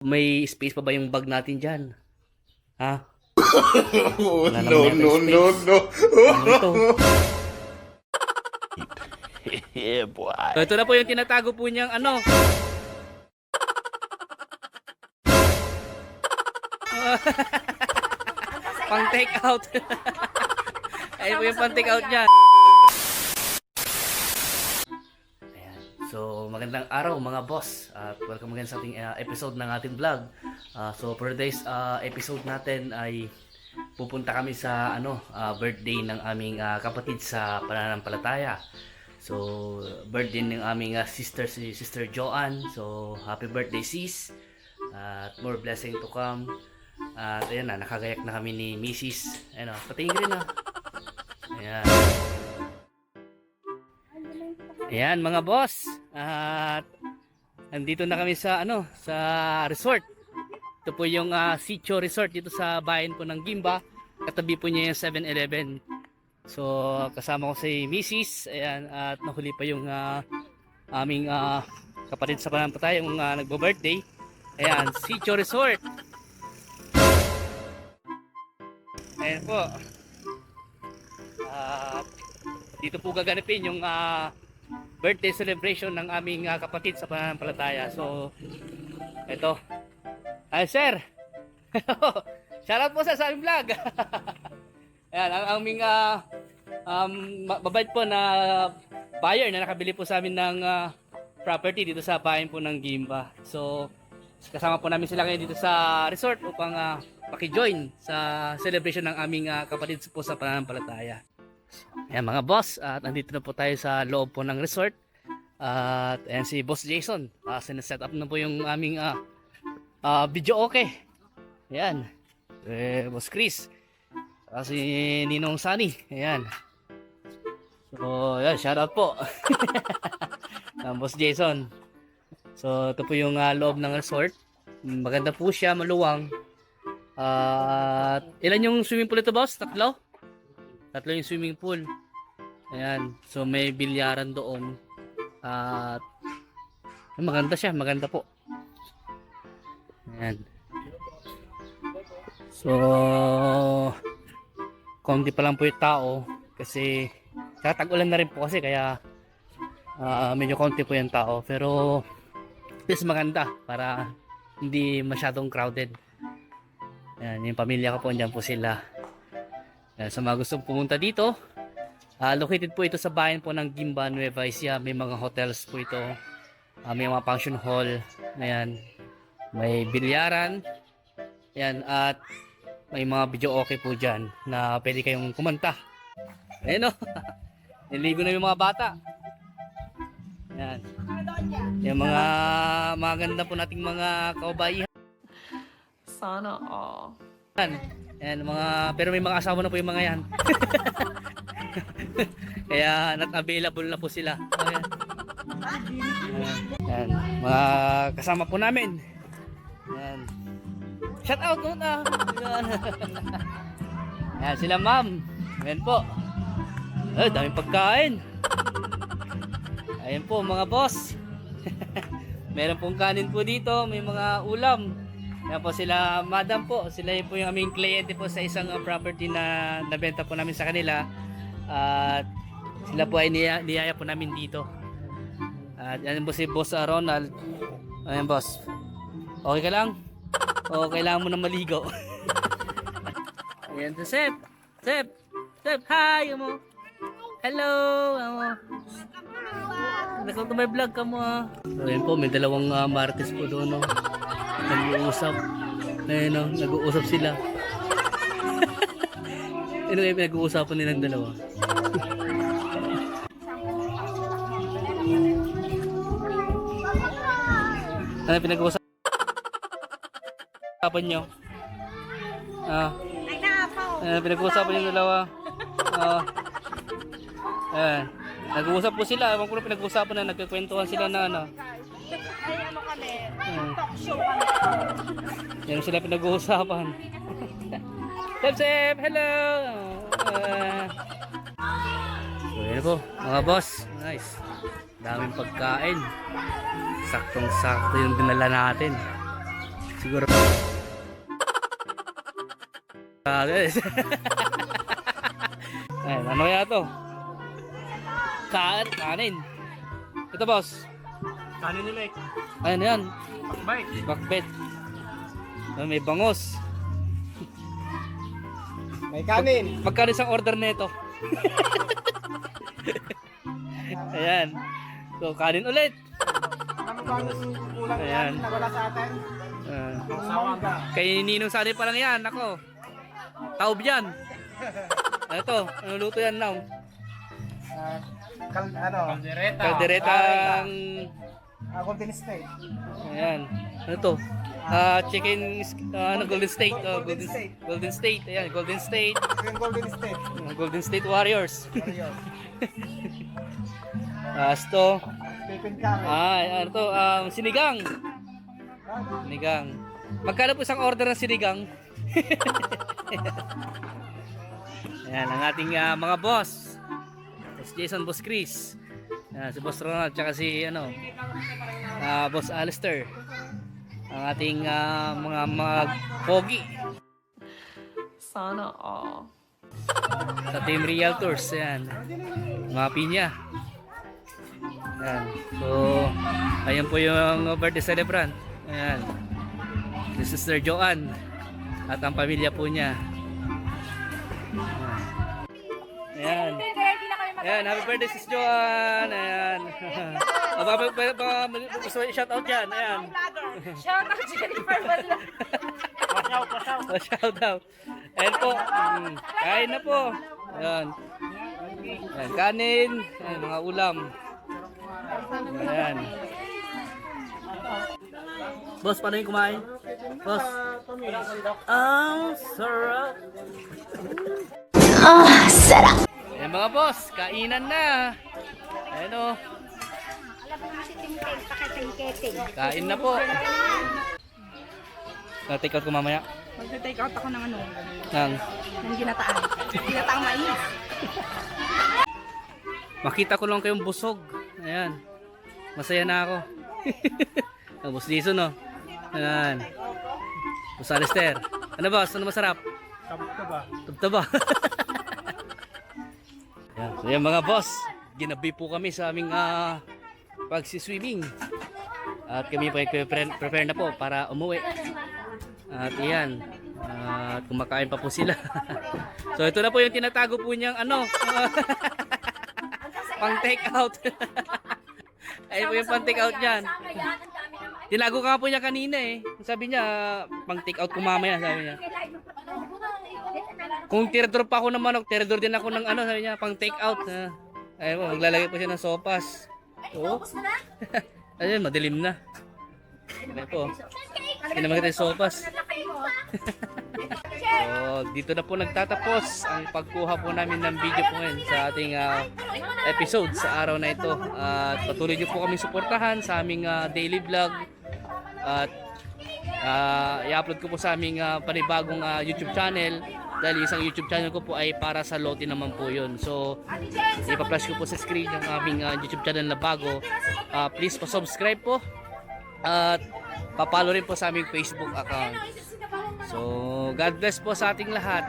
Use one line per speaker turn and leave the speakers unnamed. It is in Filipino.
May space pa ba yung bag natin dyan? Ha? Wala
No,
naman yata
no,
yung
no,
space.
no.
Ano ito?
Yeah, boy.
So, ito na po yung tinatago po niyang ano. Pang take out. Ayun po yung pang take out niya. Ayan. So, magandang araw mga boss. At welcome again sa ating episode ng ating vlog. So, for today's episode natin ay pupunta kami sa birthday ng aming kapatid sa pananampalataya. So, birthday ng aming sister, si Sister Joanne. So, happy birthday sis. At more blessing to come. At ayan na, nakagayak na kami ni Mrs. Ayan o, patingin rin na. Ayan. Ayan mga boss. At nandito na kami sa sa resort. Ito po yung Sitio Resort dito sa bayan po ng Gimba. Katabi po niya yung 7-Eleven. So kasama ko si Mrs. Ayan, at nahuli pa yung aming kapatid sa pananampalataya yung nagbo-birthday. Ayan, Sitio Resort. Ayan po. At dito po gaganapin yung birthday celebration ng aming kapatid sa pananampalataya. So ito. Ay sir. Shoutout po sa aming vlog. Ayan, ang aming mabait po na buyer na nakabili po sa amin ng property dito sa bayan po ng Gimba. So kasama po namin sila ngayon dito sa resort upang maki-join sa celebration ng aming kapatid po sa pananampalataya. Ayan mga boss, at nandito na po tayo sa loob po ng resort. At ayan si Boss Jason, sineset up na po yung aming video okay. Ayan, Boss Chris, si Ninong Sunny. Ayan. So ayan, shoutout po. Boss Jason. So ito po yung loob ng resort. Maganda po siya, maluwang. At ilan yung swimming pool ito boss? Tatlo? Tatlo yung swimming pool. Ayan. So may bilyaran doon. At maganda siya, maganda po. Ayan. So konti pa lang po yung tao kasi tag-ulan na rin po kasi kaya medyo konti po yung tao, pero is maganda para hindi masyadong crowded. Ayan, yung pamilya ko po, andyan po sila. Ayan, sa mga gustong pumunta dito, located po ito sa bayan po ng Gimba, Nueva Ecija. May mga hotels po ito, may mga function hall. Ayan, may bilyaran. Ayan, at may mga video okay po dyan na pwede kayong kumanta. Ayan o, niligo na yung mga bata. Ayan, yung mga maganda po nating mga kababayan.
Sana all.
Ayan, pero may mga asawa na po yung mga yan. Kaya not available na po sila. Ayan. Ayan, mga kasama po namin. Ayan. Shout out po na. Ayan, sila ma'am. Ayan po. Ay, daming pagkain. Ayan po mga boss. Meron pong kanin po dito, may mga ulam. Yan po sila, madam po, sila po yung aming kliyente po sa isang property na nabenta po namin sa kanila. At sila po ay niyaya po namin dito. At yan po si Boss Ronald. Ayan boss. Okay ka lang? O kailangan mo na maligo? Ayan to Sep. Sep. Sep, hi mo. Hello. Welcome to my vlog ka mo. So ayan po, may dalawang martes po doon. No? Nag-uusap. Ayun o, nag-uusap sila. Ano kayo pinag-uusapan nilang dalawa? Ano pinag-uusapan nyo? Ano pinag-uusapan yung dalawa? Ayan. Nag-uusap po sila. Ewan ko na pinag-uusapan na nagkakwentuhan sila na ano.
Ay, ano kami? Talk show kami.
Yan sila pinag-uusapan. Sep, Sep! Hello! So yan po, mga boss. Nice. Daming pagkain. Saktong-sakto yung dinala natin. Siguro. Ayun, ano kaya to? Kanin. Ito boss.
Kanin ni Mike.
Ayun yan.
Mike.
Bakbet. May bangos.
May kanin.
Magkano isang order nito? Ayan. So, kanin ulit.
Ano ba ang kulang
Ayan.
yan na wala sa atin?
Kay Ninong Sani pa lang yan. Ako. Taob yan. Ano to? Ano luto yan now?
Kaldereta.
Kalderetang...
Golden State.
Ayan. Ano to? Chicken... Golden State.
Golden State.
Golden State. Ayan. Golden State.
Yung Golden State.
Golden State Warriors.
Ayun.
Asto.
Pipin kami.
Ano to? Sinigang. Sinigang. Magkano po isang order ng sinigang? Ayan, ang ating mga boss. Si Jason, Boss Chris. Si Boss Ronald, tsaka si Boss Alistair. Ang ating mga pogi.
Sana all.
Sa Team Realtors. Ayan. Mga pinya. Ayan. So, ayan po yung birthday celebrant. Ayan. Si Sister Joanne. At ang pamilya po niya. Ayan. Ayan, happy birthday Sis Joanne. Ayan. Gusto shout out dyan. Ayan.
Shout out Jennifer Wala.
Shout out. Ayan po. Kain na po. Ayan. Ayan, kanin. Ayan, mga ulam. Ayan. Boss, paano yung kumain? Boss. Ang sarap. Ayan mga boss, kainan na. Ayan o. Kain na po. Take out ko mamaya.
Mag-take out ako ng
Nang
ng ginataan. Ginataang mais.
makita ko lang kayong busog. Ayan. Masaya na ako. Boss Jason no. Ayan. Boss Alistair. Ano boss? Ano masarap?
Taba.
Taba. Ayan. So yan mga boss. Ginabi po kami sa aming pagsiswimming. At kami po prepare na po para umuwi. At iyan. At kumakain pa po sila. So ito na po yung tinatago po niyang pang take out. Ayun po yung pang take out niyan. Tinago ka po niya kanina eh. Sabi niya pang take out ko mamaya, sabi niya. Kung tirador pa ako ng manok, tirador din ako ng sabi niya, pang take out. Ayun po, maglalagay po siya ng sopas. Oo. Ayun, madilim na. Ayun po. Hindi na makita yung sopas. So, dito na po nagtatapos ang pagkuha po namin ng video po ngayon sa ating episode sa araw na ito. At patuloy nyo po kami suportahan sa aming daily vlog. At i-upload ko po sa aming panibagong YouTube channel. Dahil isang YouTube channel ko po ay para sa lote naman po yun. So, ipa-flash ko po sa screen yung aming YouTube channel na bago. Please pa-subscribe po. At papalo rin po sa aming Facebook account. So, God bless po sa ating lahat.